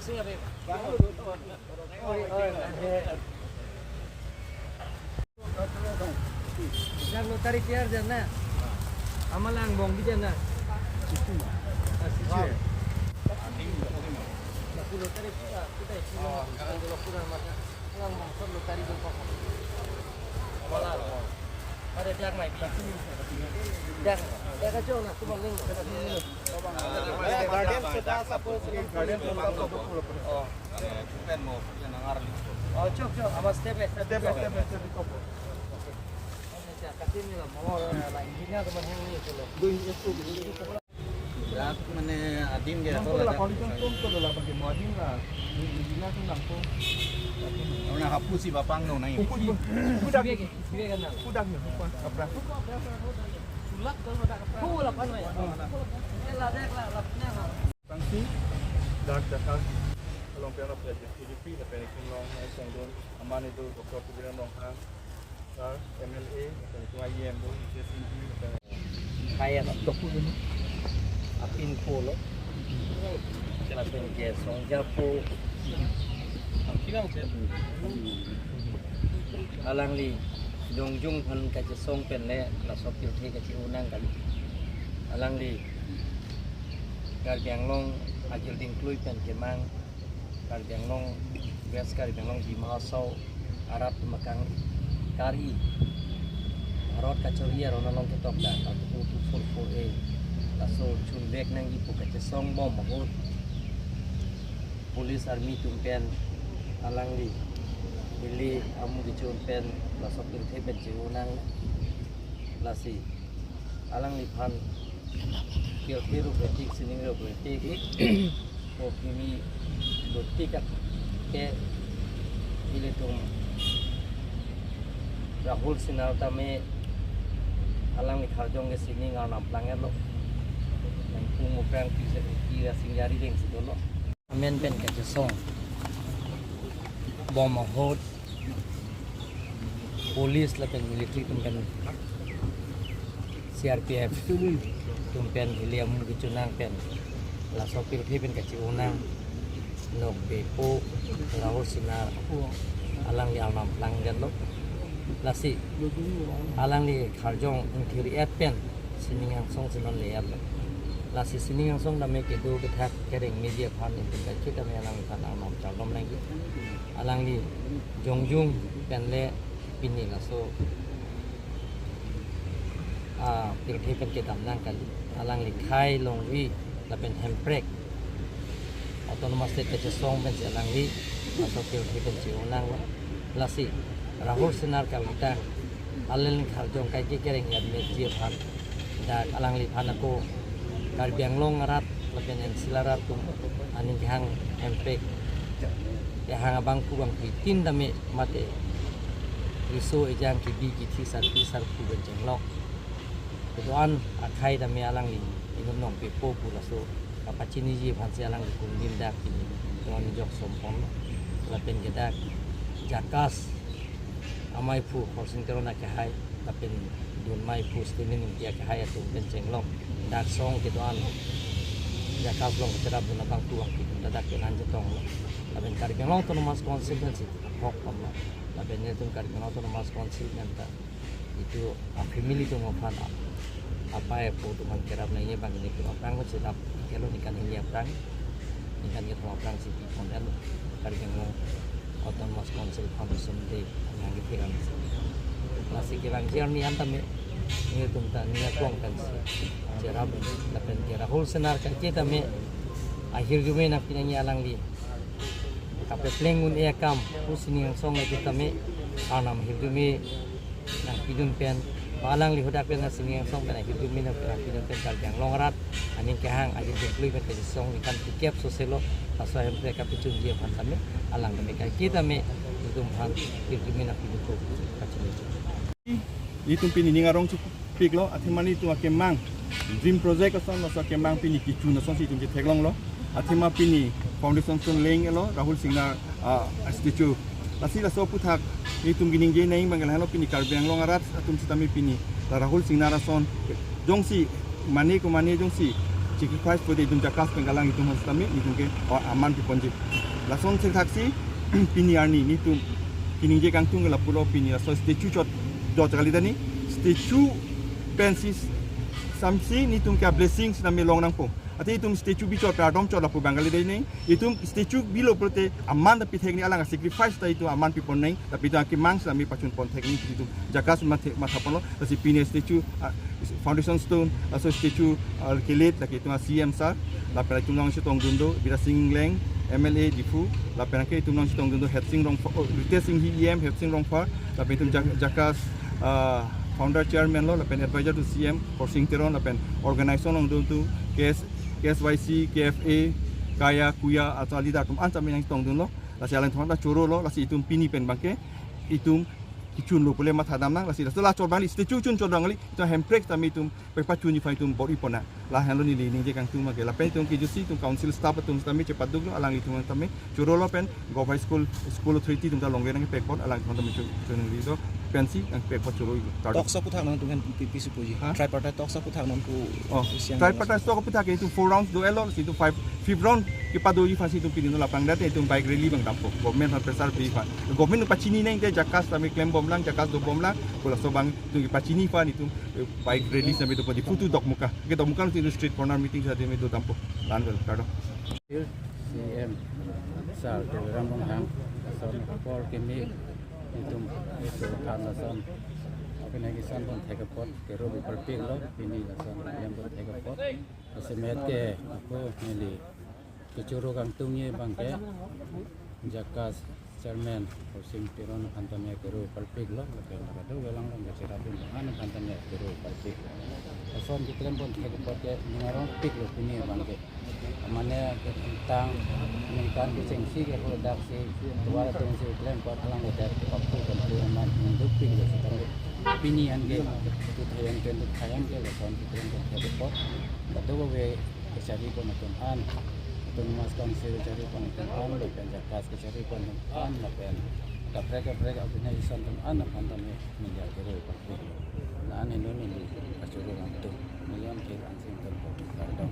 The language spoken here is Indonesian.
sih apa? Jangan lu tarik tiar jangan. Amalang bong di jangan. Situ. Aku lu tarik kita isi. Kalau kurang macam lang maksud lu tarik tu kok. Malah. Ada tiar mai. Jangan kacau nak tu maling. Garden sudah support garden Oh. Pen mo yang ngarang. Oh, cok. Awas step. Step kopo. Kasi nila mau lainnya teman yang ini tuh. Berapa mana adim dia Kalau lah kalau itu lah bagi muadin lah. Di tu langsung. Orang hapus si bapang no naik. Kudak kan nak. kudak ni apa? Sulak kalau tak kapra. Sulak kan ya. Lah lapnya lah. Tangsi dak dakal kalau pera project PDP na penikin long na isang doon aman itu Dr. Pugiran Longhang sar MLA itu IM do JCB Kaya nak doktor ni. Apin polo. Kena pengke song japo. Alang li jongjung han kaje song pen le la sopil the kaje unang kali. Alang li gar biang long ajil ding klui pen kemang gar biang long bias gar biang long di mahasau Arab makang kari arot kacoria rona long ketok da aku tu full a laso chun bek nang ipu kaje song bom mahut polis army tumpen alang li Bili amu dicun pen la sopir the pen jiunang lasi alang li phan kil kiru betik sining ro betik o kimi dotik ke ile tum Rahul Sinar tame alang li kharjong ke sining ar nam planger lo nang kumu prang ki singjari ding sidolo amen pen ka song bom hot polis la pen military pen CRPF tumpen helium gicunang pen la sopir pen kaci unang nok bepo Rahul Sinar alang li alnam lang jallo lasi alang li kharjong inthiri pen siningang song sinon le ap lasi siningang song da me ke do ke thak kereng media phan in pen kita me alang phan alnam chalom lang alang li jongjung pen le pini la so pilih pen kita nang kali alang li khai long wi la pen handbrake autonomous state ke song pen alang li atau pilih pen ci unang la si Rahul Sinar kalita allen kharjong kai ke kereng ya media phan da alang li phan ko kar biang long rat la pen en silarat tum aning hang handbrake ya hang abang ku bang tin dame mate riso ejang ki bi ki thi sar pu ben jeng lok keduan akhai dame alang li inom nong pe po pu la so kapacini ji phan se alang ku dim dak ki don jok sompon la pen gedak jakas amai pu korsin terona ke hai la pen dun mai pu stinin dia ke hai tu ben jeng lok dak song keduan jakas long terap na bang tuang ki dadak ke nan jetong la pen kar ke long to mas consequence hok pam la pen ne tum kar ke long to mas consequence itu family tu ngofan apa ya po tu man kerap na ini bang ini tu orang ko sedap kelo nikan ini orang nikan ke orang si pi kon elo kar ke long autonomous council foundation de yang gitu kan masih kirang jian ni antam ini tum ta ni tuang kan si cerap la pen ke Rahul Sinar kan kita me akhir jume nak pinangi alang li kape plengun e kam pusini yang song kita me anam hidume nak pidun pen balang li hodak pen sini yang song pen hidume nak pidun pen kal yang longrat aning ke hang ajin klui pen ke song ikan tikep soselo aswa hem mereka picun dia pantame alang mereka kita me dum han hidume nak pidun ko kacil itu pini ngarong cukup pik lo atimani tu akemang dream project ason lo akemang pini kicu na son si tum teklong lo atima pini foundation son leng lo Rahul Sinar statue lasi la so puthak itu gining je nai mangal halo pini karbeng long arat atum sitami pini Rahul Sinar son jongsi mani ko mani jongsi sacrifice for the jakas penggalang itu mas kami itu ke aman di ponji lason sing taksi pini arni itu pini je kang tung la pulau pini so statue dot kali tani statue pensis samsi ni tung ka blessings na melong nang po ati itum statue bi chot pradom chot la pu bangali dei nei itum statue bilo prote aman da pithek ni alang sacrifice ta itu aman pipon nei tapi tu aki mangs la mi pachun pon teknik itu jakas matapon lo si pini statue foundation stone so statue kelet la itu CM sar la pera tum nang sitong dundo bila sing leng MLA difu la pera ke tum nang sitong dundo head sing rong rite sing EM head sing rong fa la tum jakas founder chairman lo la pen advisor to CM for sing teron la pen organization long tu KSYC, KFA, Kaya, Kuya, atau Alida tum antam yang tong dun lo, lasi alang tuan la coro lo, lasi itum pini pen bangke, itum kicun lo boleh mat hadam nang, lasi la cor bang li, sti cun dang li, itu handbrake tami itum pepa cun ifai itum bori pona, la handlo ni je kang tum mage, la pen itum kijusi itum council staff itum tami cepat dug lo, alang itum tami coro lo pen, go high school authority itum ta longge nang pekpot, alang itum tami cun li do. Pensi ang pekpot coro itu. Tok sa puthak nang tungan pipi supuji. Tripartite tok sa puthak nang ku. Tripartite tok puthak itu 4 rounds do elo situ 5th round kipado yi fasi itu pinino lapang date itu bike rally bang dampo. Government har presar pi fa. Government pachini nang te jakas tami claim bom lang jakas do bom lang. Kula so bang itu pachini fa itu bike rally sampai itu padi futu dok muka. Ke dok muka itu street corner meeting sa demi do dampo. Lanwel kado. CM sal de rambong hang son por kemi itu karena son apa lagi son pun tega pot ke robi perpik lo ini lah son yang pun tega pot semet ke aku meli kecuru kang tungye bangke jakas chairman posing tiron antame ke robi perpik lo lepas itu welang lo bicara pun mana antame ke robi perpik son kita pun tega pot ke mengarang pik lo ini bangke mana tentang mengenai konsumsi ke produksi luar konsumsi klaim pot alang ada waktu dan perumahan untuk pilih sekarang pinian ke itu tayang ke leson kita yang pot betul we cari penonton atau maskan cari penonton lepas jakas cari penonton lepas kaprek organisasi anak pantamnya menjadi berpikir nah ini kacau orang tu milion ke langsung terpotong